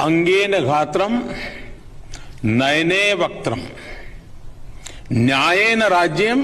अंगेन घात्रम नयने वक्त्रम न्यायेन Rajyam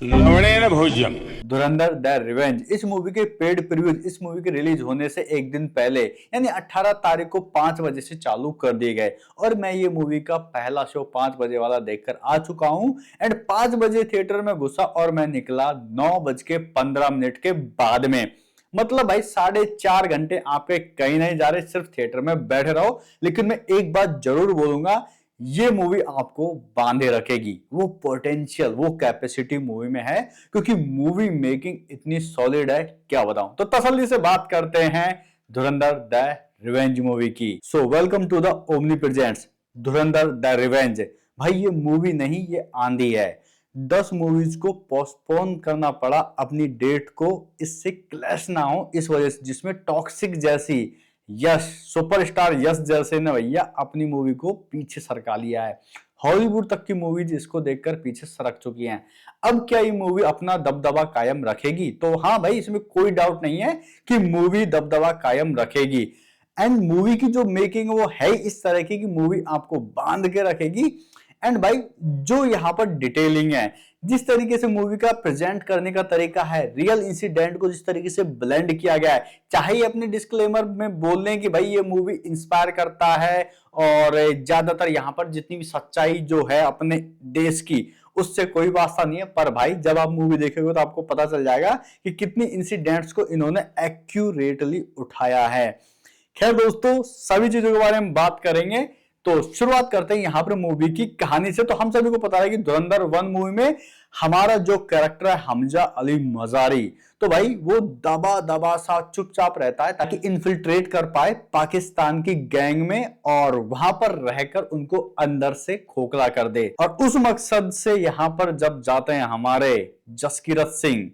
लवणेन भोज्यम। Dhurandhar the revenge इस movie के paid previews इस मूवी के रिलीज होने से एक दिन पहले यानी 18 तारीख को 5 बजे से चालू कर दिए गए और मैं ये मूवी का पहला शो 5 बजे वाला देखकर आ चुका हूं एंड 5 बजे थिएटर में घुसा और मैं निकला 9:15 के बाद में। मतलब भाई 4.5 घंटे आपके कहीं नहीं जा रहे, सिर्फ थिएटर में बैठे रहो। लेकिन मैं एक बात जरूर बोलूंगा, ये मूवी आपको बांधे रखेगी। वो पोटेंशियल, वो कैपेसिटी मूवी में है क्योंकि मूवी मेकिंग इतनी सॉलिड है, क्या बताऊं। तो तसल्ली से बात करते हैं धुरंधर द रिवेंज मूवी की। So welcome to the Omni presents Dhurandhar the revenge. भाई ये मूवी नहीं, ये आंधी है। 10 मूवीज को पोस्टपोन करना पड़ा अपनी डेट को, इससे क्लैश ना हो इस वजह से, जिसमें टॉक्सिक जैसी, यश सुपरस्टार यश जैसे ने भैया अपनी मूवी को पीछे सरका लिया है। हॉलीवुड तक की मूवीज इसको देखकर पीछे सरक चुकी हैं। अब क्या ये मूवी अपना दबदबा कायम रखेगी? तो हाँ भाई, इसमें कोई डाउट नहीं है कि मूवी दबदबा कायम रखेगी। एंड मूवी की जो मेकिंग वो है इस तरह की कि मूवी आपको बांध के रखेगी। एंड भाई जो यहाँ पर डिटेलिंग है, जिस तरीके से मूवी का प्रेजेंट करने का तरीका है, रियल इंसिडेंट को जिस तरीके से ब्लेंड किया गया है, चाहे अपने डिस्क्लेमर में बोल लें कि भाई ये मूवी इंस्पायर करता है और ज्यादातर यहाँ पर जितनी भी सच्चाई जो है अपने देश की उससे कोई वास्ता नहीं है, पर भाई जब आप मूवी देखेंगे तो आपको पता चल जाएगा कि कितनी इंसिडेंट्स को इन्होंने एक्यूरेटली उठाया है। खैर दोस्तों, सभी चीजों के बारे में बात करेंगे। तो शुरुआत करते हैं यहाँ पर मूवी की कहानी से। तो हम सभी को पता है कि धुरंधर 1 मूवी में हमारा जो कैरेक्टर है हमजा अली मजारी, तो भाई वो दबा दबा सा चुपचाप रहता है ताकि इन्फिल्ट्रेट कर पाए पाकिस्तान की गैंग में और वहां पर रहकर उनको अंदर से खोखला कर दे। और उस मकसद से यहाँ पर जब जाते हैं हमारे जसकीरत सिंह,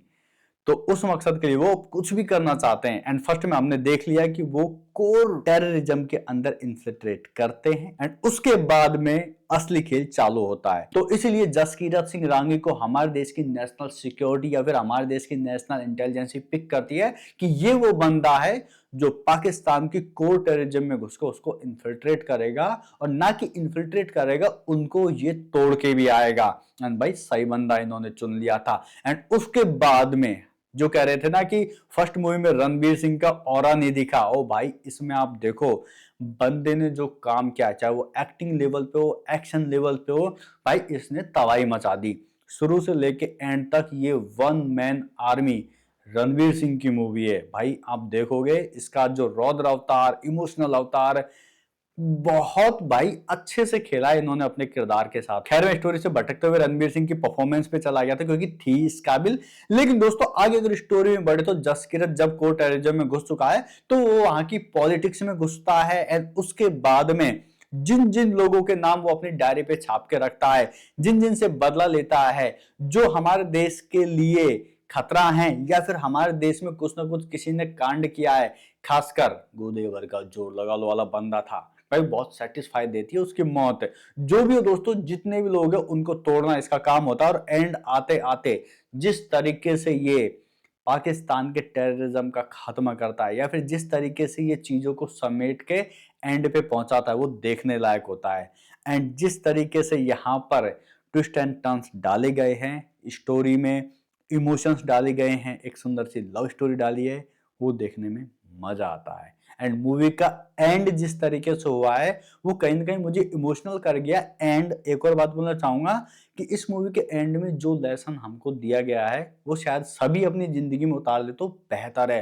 तो उस मकसद के लिए वो कुछ भी करना चाहते हैं। एंड फर्स्ट में हमने देख लिया कि वो कोर टेररिज्म के अंदर इन्फिल्ट्रेट करते हैं एंड उसके बाद में असली खेल चालू होता है। तो इसीलिए जसकीरत सिंह रांगी को हमारे देश की नेशनल सिक्योरिटी या फिर हमारे देश की नेशनल इंटेलिजेंस पिक करती है कि ये वो बंदा है जो पाकिस्तान की कोर टेररिज्म में घुसकर उसको इन्फिल्ट्रेट करेगा, और ना कि इन्फिल्ट्रेट करेगा, उनको ये तोड़ के भी आएगा। एंड भाई सही बंदा इन्होंने चुन लिया था। एंड उसके बाद में जो कह रहे थे ना कि फर्स्ट मूवी में रणवीर सिंह का ऑरा नहीं दिखा, ओ भाई इसमें आप देखो बंदे ने जो काम किया, चाहे वो एक्टिंग लेवल पे हो, एक्शन लेवल पे हो, भाई इसने तबाही मचा दी। शुरू से लेके एंड तक ये one man army Ranveer Singh की मूवी है। भाई आप देखोगे इसका जो रौद्र अवतार, इमोशनल अवतार, बहुत भाई अच्छे से खेला है इन्होंने अपने किरदार के साथ। खैर मैं स्टोरी से भटकते हुए रणवीर सिंह की परफॉर्मेंस पे चला गया था क्योंकि थी इस काबिल। लेकिन दोस्तों आगे अगर स्टोरी में बढ़े तो जसकीरत जब कोर टेररिज्म में घुस चुका है तो वो वहां की पॉलिटिक्स में घुसता है एंड उसके बाद में जिन जिन लोगों के नाम वो अपनी डायरी पे छाप के रखता है, जिन जिन से बदला लेता है, जो हमारे देश के लिए खतरा है या फिर हमारे देश में कुछ ना कुछ किसी ने कांड किया है, खासकर गोदेवर का जोर लगा लो वाला बंदा था भाई, बहुत सेटिस्फाई देती है उसकी मौत। जो भी हो दोस्तों, जितने भी लोग हैं उनको तोड़ना इसका काम होता है। और एंड आते आते जिस तरीके से ये पाकिस्तान के टेररिज्म का खात्मा करता है या फिर जिस तरीके से ये चीजों को समेट के एंड पे पहुंचाता है, वो देखने लायक होता है। एंड जिस तरीके से यहाँ पर ट्विस्ट एंड टर्न्स डाले गए हैं स्टोरी में, इमोशंस डाले गए हैं, एक सुंदर सी लव स्टोरी डाली है, वो देखने में मजा आता है। एंड मूवी का एंड जिस तरीके से हुआ है वो कहीं ना कहीं मुझे इमोशनल कर गया। एंड एक और बात बोलना चाहूंगा कि इस मूवी के एंड में जो लेसन हमको दिया गया है वो शायद सभी अपनी जिंदगी में उतार ले तो बेहतर है।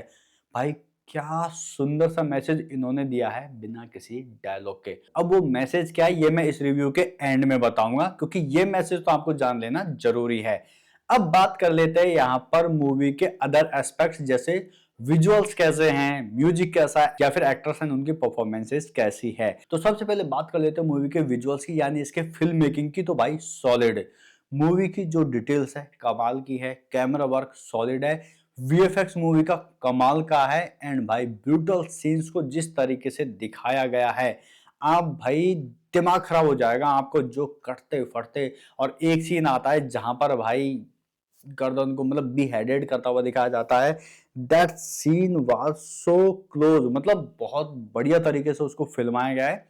भाई क्या सुंदर सा मैसेज इन्होंने दिया है बिना किसी डायलॉग के। अब वो मैसेज क्या है ये मैं इस रिव्यू के एंड में बताऊंगा क्योंकि ये मैसेज तो आपको जान लेना जरूरी है। अब बात कर लेते हैं यहाँ पर मूवी के अदर एस्पेक्ट्स, जैसे विजुअल्स कैसे हैं, म्यूजिक कैसा है या फिर एक्टर्स एंड उनकी परफॉर्मेंसेस कैसी है। तो सबसे पहले बात कर लेते हैं मूवी के विजुअल्स की, यानी इसके फिल्म मेकिंग की। तो भाई सॉलिड मूवी की जो डिटेल्स है कमाल की है, कैमरा वर्क सॉलिड है, वीएफएक्स मूवी का कमाल का है। एंड भाई ब्रूटल सीन्स को जिस तरीके से दिखाया गया है, आप भाई दिमाग खराब हो जाएगा आपको, जो कटते फटते। और एक सीन आता है जहां पर भाई गर्दन को मतलब beheaded करता हुआ दिखाया जाता है। That scene was so close, मतलब बहुत बढ़िया तरीके से उसको फिल्माया गया है।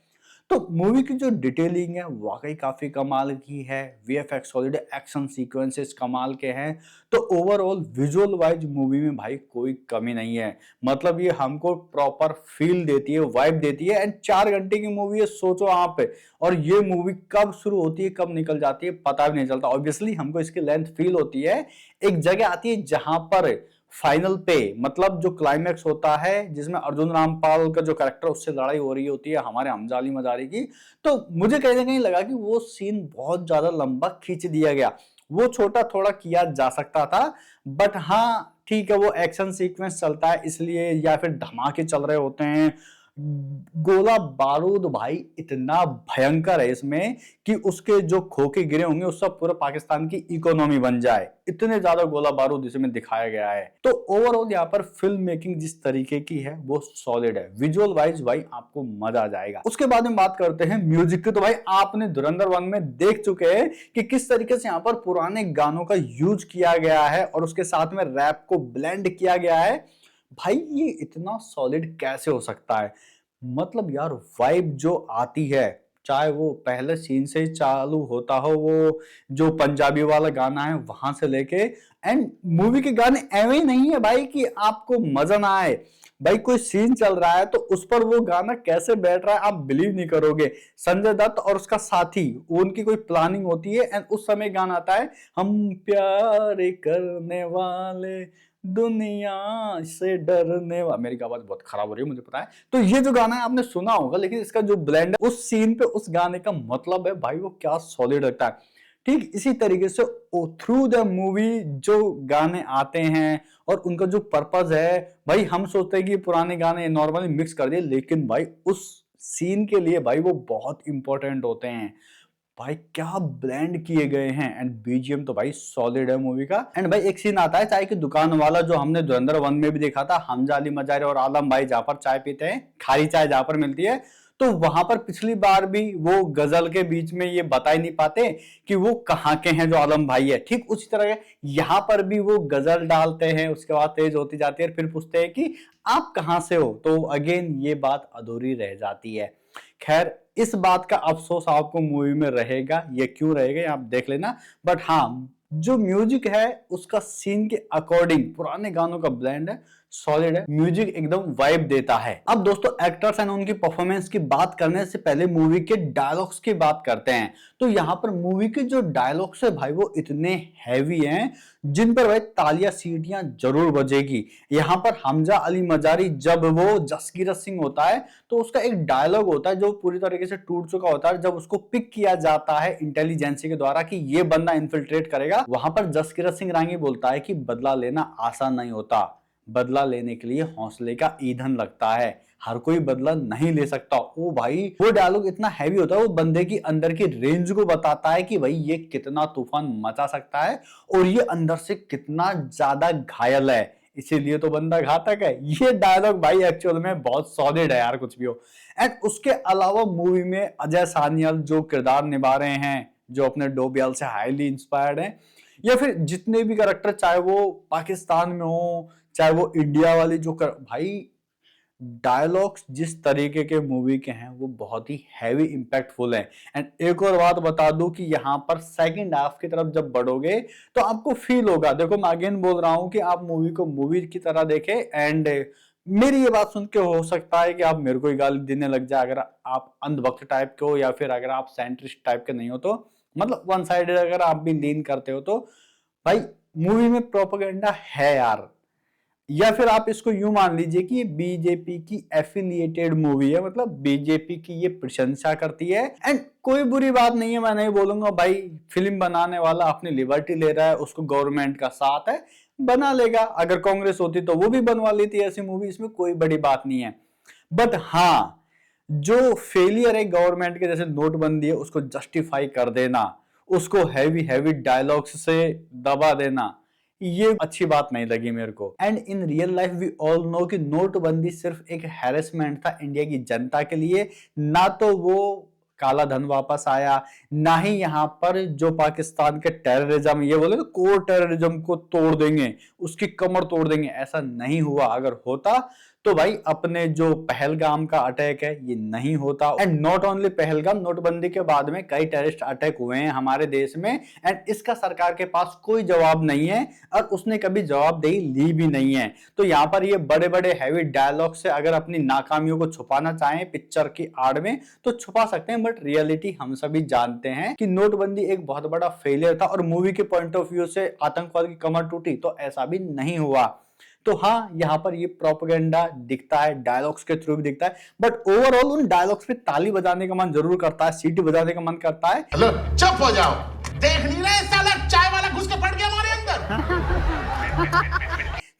तो मूवी की जो डिटेलिंग है वाकई काफी कमाल की है। वीएफएक्स सॉलिड, एक्शन सीक्वेंसेस कमाल के हैं। तो ओवरऑल विजुअल वाइज मूवी में भाई कोई कमी नहीं है। मतलब ये हमको प्रॉपर फील देती है, वाइब देती है। एंड 4 घंटे की मूवी है, सोचो आप। और ये मूवी कब शुरू होती है कब निकल जाती है पता भी नहीं चलता। ऑब्वियसली हमको इसकी लेंथ फील होती है। एक जगह आती है जहां पर फाइनल पे, मतलब जो क्लाइमैक्स होता है जिसमें अर्जुन रामपाल का जो कैरेक्टर उससे लड़ाई हो रही होती है हमारे हमजा अली मजारी की, तो मुझे कहीं ना कहीं लगा कि वो सीन बहुत ज्यादा लंबा खींच दिया गया। वो छोटा थोड़ा किया जा सकता था, बट हाँ ठीक है, वो एक्शन सीक्वेंस चलता है इसलिए, या फिर धमाके चल रहे होते हैं, गोला बारूद भाई इतना भयंकर है इसमें कि उसके जो खोखे गिरे होंगे उससे पूरा पाकिस्तान की इकोनॉमी बन जाए, इतने ज्यादा गोला बारूद इसमें दिखाया गया है। तो ओवरऑल यहाँ पर फिल्म मेकिंग जिस तरीके की है वो सॉलिड है। विजुअल वाइज भाई आपको मजा आ जाएगा। उसके बाद में बात करते हैं म्यूजिक की। तो भाई आपने धुरंधर 1 में देख चुके हैं कि किस तरीके से यहाँ पर पुराने गानों का यूज किया गया है और उसके साथ में रैप को ब्लेंड किया गया है। भाई ये इतना सॉलिड कैसे हो सकता है? मतलब यार वाइब जो आती है, चाहे वो पहले सीन से ही चालू होता हो, वो जो पंजाबी वाला गाना है वहां से लेके, एंड मूवी के गाने एवे ही नहीं है भाई कि आपको मजा ना आए। भाई कोई सीन चल रहा है तो उस पर वो गाना कैसे बैठ रहा है आप बिलीव नहीं करोगे। संजय दत्त और उसका साथी, उनकी कोई प्लानिंग होती है एंड उस समय गाना आता है, हम प्यार करने वाले दुनिया से डरने वाले। मेरी आवाज बहुत खराब हो रही है मुझे पता है। तो ये जो गाना है आपने सुना होगा, लेकिन इसका जो ब्लेंड है उस सीन पे उस गाने का मतलब है भाई वो क्या सॉलिड लगता है। ठीक इसी तरीके से थ्रू द मूवी जो गाने आते हैं और उनका जो पर्पस है, भाई हम सोचते हैं कि पुराने गाने नॉर्मली मिक्स कर दिए, लेकिन भाई उस सीन के लिए भाई वो बहुत इंपॉर्टेंट होते हैं। भाई क्या ब्लेंड किए गए हैं। एंड बीजीएम तो भाई सॉलिड है मूवी का। एंड भाई एक सीन आता है चाय की दुकान वाला, जो हमने धुरंधर 1 में भी देखा था, हमजा अली मजारी और आलम भाई जहां पर चाय पीते हैं, खारी चाय जहां पर मिलती है। तो वहां पर पिछली बार भी वो गजल के बीच में ये बता ही नहीं पाते कि वो कहाँ के हैं जो आलम भाई है। ठीक उसी तरह यहाँ पर भी वो गजल डालते हैं, उसके बाद तेज होती जाती है, फिर पूछते हैं कि आप कहाँ से हो। तो अगेन ये बात अधूरी रह जाती है। खैर इस बात का अफसोस आपको मूवी में रहेगा, ये क्यों रहेगा ये आप देख लेना। बट हाँ जो म्यूजिक है उसका सीन के अकॉर्डिंग पुराने गानों का ब्लेंड है, सॉलिड है, म्यूजिक एकदम वाइब देता है। अब दोस्तों एक्टर्स एंड उनकी परफॉर्मेंस की बात करने से पहले मूवी के डायलॉग्स की बात करते हैं। तो यहाँ पर मूवी के जो डायलॉग्स है भाई वो इतने हैवी हैं जिन पर भाई तालियां सीटियां जरूर बजेगी। यहाँ पर हमजा अली मजारी जब वो जसकीरत सिंह होता है तो उसका एक डायलॉग होता है जो पूरी तरीके से टूट चुका होता है, जब उसको पिक किया जाता है इंटेलिजेंसी के द्वारा कि ये बंदा इन्फिल्ट्रेट करेगा। वहां पर जसकीरत सिंह रांगी बोलता है कि बदला लेना आसान नहीं होता, बदला लेने के लिए हौसले का ईंधन लगता है, हर कोई बदला नहीं ले सकता। ओ भाई वो डायलॉग इतना हैवी होता है, वो बंदे की अंदर की रेंज को बताता है कि भाई ये कितना तूफान मचा सकता है और ये अंदर से कितना ज्यादा घायल है, इसीलिए तो बंदा घातक है। ये डायलॉग भाई एक्चुअल में बहुत सॉलिड है यार, कुछ भी हो। एंड उसके अलावा मूवी में अजय सानियल जो किरदार निभा रहे हैं, जो अपने डोबियाल से हाईली इंस्पायर्ड हैं, या फिर जितने भी कैरेक्टर, चाहे वो पाकिस्तान में हो चाहे वो इंडिया वाली जो भाई डायलॉग्स जिस तरीके के मूवी के हैं वो बहुत ही हैवी इंपैक्टफुल है। एंड एक और बात बता दूं कि यहाँ पर सेकंड हाफ की तरफ जब बढ़ोगे तो आपको फील होगा, देखो मैं अगेन बोल रहा हूं कि आप मूवी को मूवी की तरह देखें। एंड मेरी ये बात सुन के हो सकता है कि आप मेरे को ही गाली देने लग जाए अगर आप अंधभक्त टाइप के हो, या फिर अगर आप सेंट्रिस्ट टाइप के नहीं हो, तो मतलब वन साइडेड अगर आप भी लीन करते हो, तो भाई मूवी में प्रोपेगेंडा है यार। या फिर आप इसको यूं मान लीजिए कि बीजेपी की एफिलिएटेड मूवी है, मतलब बीजेपी की ये प्रशंसा करती है। एंड कोई बुरी बात नहीं है, मैं नहीं बोलूंगा भाई, फिल्म बनाने वाला अपनी लिबर्टी ले रहा है, उसको गवर्नमेंट का साथ है, बना लेगा। अगर कांग्रेस होती तो वो भी बनवा लेती ऐसी मूवी, इसमें कोई बड़ी बात नहीं है। बट हाँ जो फेलियर है गवर्नमेंट के, जैसे नोटबंदी है, उसको जस्टिफाई कर देना, उसको हैवी हैवी डायलॉग्स से दबा देना, ये अच्छी बात नहीं लगी मेरे को। And in real life we all know कि नोटबंदी सिर्फ एक हैरेसमेंट था इंडिया की जनता के लिए, ना तो वो काला धन वापस आया, ना ही यहाँ पर जो पाकिस्तान के टेररिज्म, ये बोले कोर टेररिज्म को तोड़ देंगे, उसकी कमर तोड़ देंगे, ऐसा नहीं हुआ। अगर होता तो भाई अपने जो पहलगाम का अटैक है ये नहीं होता। एंड नॉट ओनली पहलगाम, नोटबंदी के बाद में कई टेररिस्ट अटैक हुए हैं हमारे देश में, एंड इसका सरकार के पास कोई जवाब नहीं है और उसने कभी जवाबदेही ली भी नहीं है। तो यहाँ पर ये बड़े बड़े हैवी डायलॉग से अगर अपनी नाकामियों को छुपाना चाहें पिक्चर की आड़ में तो छुपा सकते हैं, बट रियलिटी हम सभी जानते हैं कि नोटबंदी एक बहुत बड़ा फेलियर था और मूवी के पॉइंट ऑफ व्यू से आतंकवाद की कमर टूटी तो ऐसा भी नहीं हुआ। तो हाँ, यहाँ पर ये प्रोपेगेंडा दिखता है, डायलॉग्स के थ्रू भी दिखता है, बट ओवरऑल उन डायलॉग्स पे ताली बजाने का मन जरूर करता है, सीटी बजाने का मन करता है। हेलो, चुप हो जाओ, देख नहीं रहे साला चाय वाला घुस के पड़ गया हमारे अंदर।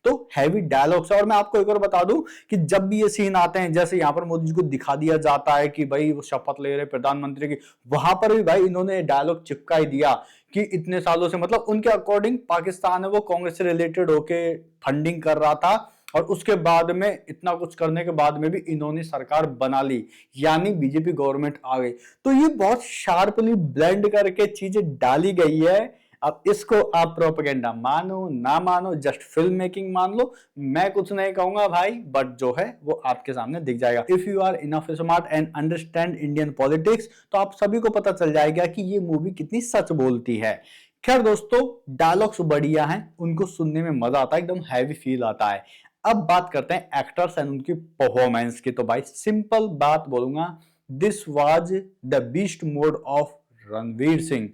तो हैवी डायलॉग्स है। और मैं आपको एक और बता दूं कि जब भी ये सीन आते हैं, जैसे यहाँ पर मोदी जी को दिखा दिया जाता है कि भाई वो शपथ ले रहे प्रधानमंत्री की, वहां पर भी भाई इन्होंने डायलॉग चिपका ही दिया कि इतने सालों से, मतलब उनके अकॉर्डिंग पाकिस्तान है वो कांग्रेस से रिलेटेड होके फंडिंग कर रहा था और उसके बाद में इतना कुछ करने के बाद में भी इन्होंने सरकार बना ली, यानी बीजेपी गवर्नमेंट आ गई। तो ये बहुत शार्पली ब्लेंड करके चीजें डाली गई है। अब इसको आप प्रोपेगेंडा मानो ना मानो, जस्ट फिल्म मेकिंग मान लो, मैं कुछ नहीं कहूंगा भाई, बट जो है वो आपके सामने दिख जाएगा। If you are enough smart and understand Indian politics तो आप सभी को पता चल जाएगा कि ये मूवी कितनी सच बोलती है। खैर दोस्तों, डायलॉग्स बढ़िया हैं, उनको सुनने में मजा आता है, एकदम हैवी फील आता है। अब बात करते हैं एक्टर्स एंड उनकी परफॉर्मेंस की। तो भाई सिंपल बात बोलूंगा, this was the beast mode of Ranveer Singh.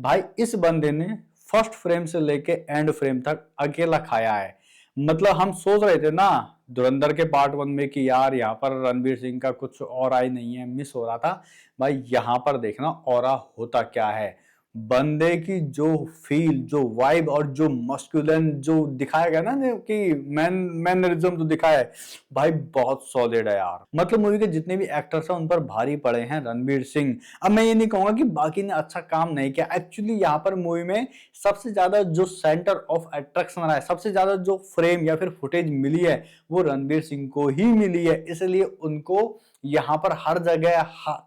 भाई इस बंदे ने फर्स्ट फ्रेम से लेके एंड फ्रेम तक अकेला खाया है। मतलब हम सोच रहे थे ना धुरंधर के पार्ट 1 में कि यार यहाँ पर रणवीर सिंह का कुछ और आई नहीं है, मिस हो रहा था। भाई यहाँ पर देखना ऑरा होता क्या है, बंदे की जो फील, जो वाइब और जो मस्कुलिन जो दिखाया गया ना कि मैनरिज्म जो दिखाया है, भाई बहुत सॉलिड है यार। मतलब मूवी के जितने भी एक्टर्स हैं उन पर भारी पड़े हैं रणवीर सिंह। अब मैं ये नहीं कहूंगा कि बाकी ने अच्छा काम नहीं किया, एक्चुअली यहाँ पर मूवी में सबसे ज्यादा जो सेंटर ऑफ अट्रैक्शन रहा है, सबसे ज्यादा जो फ्रेम या फिर फुटेज मिली है वो रणवीर सिंह को ही मिली है, इसलिए उनको यहाँ पर हर जगह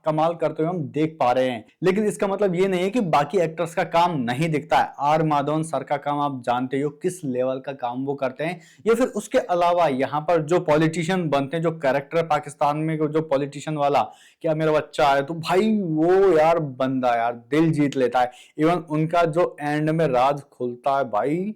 कमाल करते हुए हम देख पा रहे हैं। लेकिन इसका मतलब ये नहीं है कि बाकी एक्टर्स का काम नहीं दिखता है। आर माधवन सर का काम आप जानते हो किस लेवल का काम वो करते हैं, या फिर उसके अलावा यहाँ पर जो पॉलिटिशियन बनते हैं, जो कैरेक्टर पाकिस्तान में जो पॉलिटिशियन वाला, क्या मेरा बच्चा है, तो भाई वो यार बंदा यार दिल जीत लेता है। इवन उनका जो एंड में राज खुलता है भाई,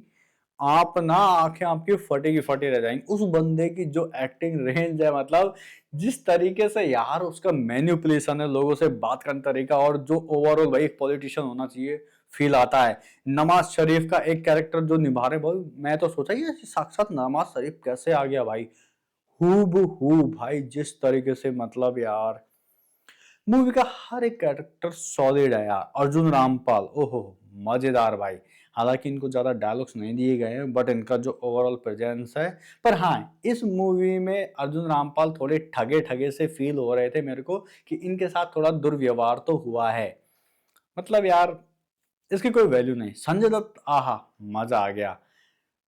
आप ना आंखें आपकी फटी की फटी रह जाएंगी। उस बंदे की जो एक्टिंग रेंज है, मतलब जिस तरीके से यार उसका मैनिपुलेशन है, लोगों से बात करने तरीका, और जो ओवरऑल भाई एक पॉलिटिशियन होना चाहिए फील आता है। नवाज शरीफ का एक कैरेक्टर जो निभा रहे भाई, मैं तो सोचा ये साक्षात नवाज शरीफ कैसे आ गया भाई, हूबहू भाई जिस तरीके से, मतलब यार मूवी का हर एक कैरेक्टर सॉलिड है यार। अर्जुन रामपाल, ओहो मजेदार भाई। हालांकि इनको ज्यादा डायलॉग्स नहीं दिए गए हैं, बट इनका जो ओवरऑल प्रेजेंस है, पर हाँ इस मूवी में अर्जुन रामपाल थोड़े ठगे ठगे से फील हो रहे थे मेरे को कि इनके साथ थोड़ा दुर्व्यवहार तो हुआ है। मतलब यार इसकी कोई वैल्यू नहीं। संजय दत्त, आहा मजा आ गया।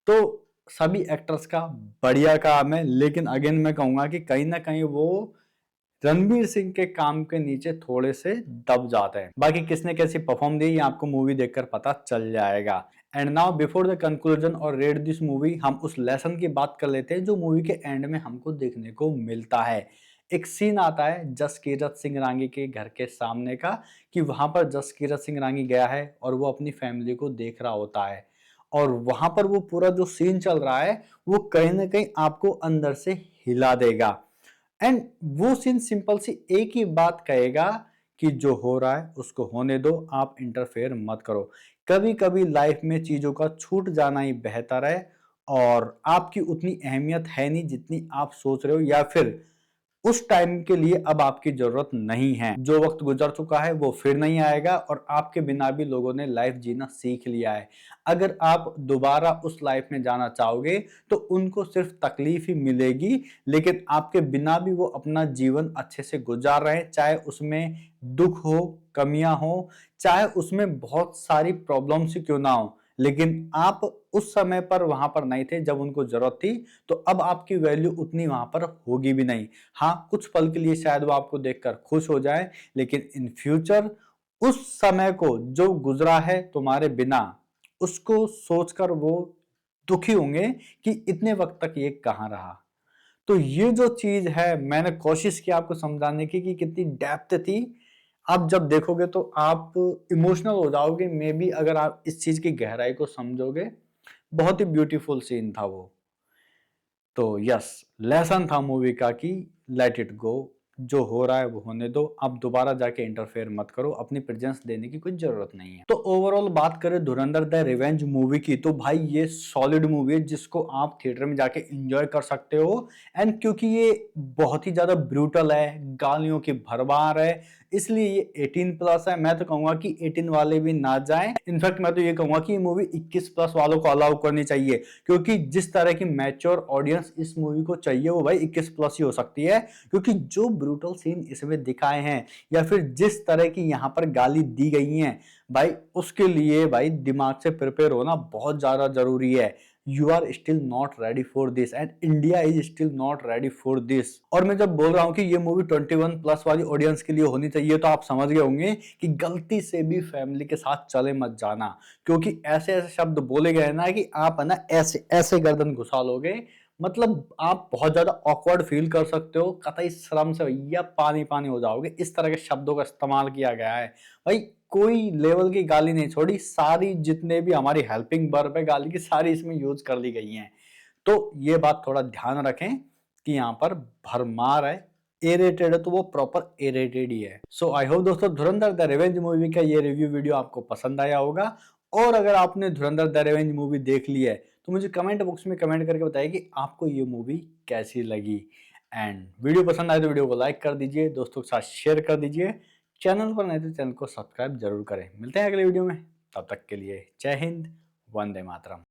तो सभी एक्टर्स का बढ़िया काम है, लेकिन अगेन मैं कहूंगा कि कहीं ना कहीं वो रणवीर सिंह के काम के नीचे थोड़े से दब जाते हैं। बाकी किसने कैसी परफॉर्म दी ये आपको मूवी देखकर पता चल जाएगा। And now before the conclusion और रेट दिस मूवी, हम उस लेसन की बात कर लेते हैं जो मूवी के एंड में हमको देखने को मिलता है। एक सीन आता है जसकीरत सिंह रांगी के घर के सामने का, कि वहां पर जसकीरत सिंह रांगी गया है और वो अपनी फैमिली को देख रहा होता है, और वहां पर वो पूरा जो सीन चल रहा है वो कहीं ना कहीं आपको अंदर से हिला देगा। एंड वो सीन सिंपल सी एक ही बात कहेगा कि जो हो रहा है उसको होने दो, आप इंटरफेयर मत करो। कभी कभी लाइफ में चीजों का छूट जाना ही बेहतर है, और आपकी उतनी अहमियत है नहीं जितनी आप सोच रहे हो, या फिर उस टाइम के लिए अब आपकी जरूरत नहीं है। जो वक्त गुजर चुका है वो फिर नहीं आएगा, और आपके बिना भी लोगों ने लाइफ जीना सीख लिया है। अगर आप दोबारा उस लाइफ में जाना चाहोगे तो उनको सिर्फ तकलीफ ही मिलेगी, लेकिन आपके बिना भी वो अपना जीवन अच्छे से गुजार रहे हैं, चाहे उसमें दुख हो, कमियां हो, चाहे उसमें बहुत सारी प्रॉब्लम्स ही क्यों ना हो। लेकिन आप उस समय पर वहां पर नहीं थे जब उनको जरूरत थी, तो अब आपकी वैल्यू उतनी वहां पर होगी भी नहीं। हाँ, कुछ पल के लिए शायद वो आपको देखकर खुश हो जाए, लेकिन इन फ्यूचर उस समय को जो गुजरा है तुम्हारे बिना, उसको सोचकर वो दुखी होंगे कि इतने वक्त तक ये कहाँ रहा। तो ये जो चीज है, मैंने कोशिश की आपको समझाने की कि कितनी डेप्थ थी। आप जब देखोगे तो आप इमोशनल हो जाओगे, मे बी अगर आप इस चीज की गहराई को समझोगे। बहुत ही ब्यूटीफुल सीन था वो। तो यस, लेसन था मूवी का कि लेट इट गो, जो हो रहा है वो होने दो, अब दोबारा जाके इंटरफेयर मत करो, अपनी प्रेजेंस देने की कोई जरूरत नहीं है। तो ओवरऑल बात करें धुरंधर द रिवेंज मूवी की, तो भाई ये सॉलिड मूवी है जिसको आप थिएटर में जाके एंजॉय कर सकते हो। एंड क्योंकि ये बहुत ही ज्यादा ब्रूटल है, गालियों की भरमार है, इसलिए ये 18+ है। मैं तो कहूंगा कि 18 वाले भी ना जाएं। इनफैक्ट मैं तो ये कहूंगा कि ये मूवी 21+ वालों को अलाउ करनी चाहिए, क्योंकि जिस तरह की मैच्योर ऑडियंस इस मूवी को चाहिए वो भाई 21+ ही हो सकती है। क्योंकि जो ब्रूटल सीन इसमें दिखाए हैं या फिर जिस तरह की यहाँ पर गाली दी गई हैं भाई, उसके लिए भाई दिमाग से प्रिपेयर होना बहुत ज्यादा जरूरी है। You are still not ready for this and India is still not ready for this. और मैं जब बोल रहा हूं कि ये मूवी 21+ वाली ऑडियंस के लिए होनी चाहिए, तो आप समझ गए होंगे कि गलती से भी फैमिली के साथ चले मत जाना, क्योंकि ऐसे ऐसे शब्द बोले गए ना कि आप है ना ऐसे ऐसे गर्दन घुसा लोगे, मतलब आप बहुत ज्यादा ऑकवर्ड फील कर सकते हो, कतई शर्म से भैया पानी पानी हो जाओगे। इस तरह के शब्दों का इस्तेमाल किया गया है भाई। कोई लेवल की गाली नहीं छोड़ी, सारी जितने भी हमारी हेल्पिंग वर्ब है गाली की, सारी इसमें यूज कर ली गई हैं। तो ये बात थोड़ा ध्यान रखें कि यहाँ पर भरमार है। एरेटेड है तो वो प्रॉपर एरेटेड ही है। सो आई होप दोस्तों धुरंधर द रिवेंज मूवी का ये रिव्यू वीडियो आपको पसंद आया होगा। और अगर आपने धुरंधर द रिवेंज मूवी देख ली है तो मुझे कमेंट बॉक्स में कमेंट करके बताइए कि आपको ये मूवी कैसी लगी। एंड वीडियो पसंद आए तो वीडियो को लाइक कर दीजिए, दोस्तों के साथ शेयर कर दीजिए, चैनल पर नए तो चैनल को सब्सक्राइब जरूर करें। मिलते हैं अगले वीडियो में, तब तक के लिए जय हिंद, वंदे मातरम।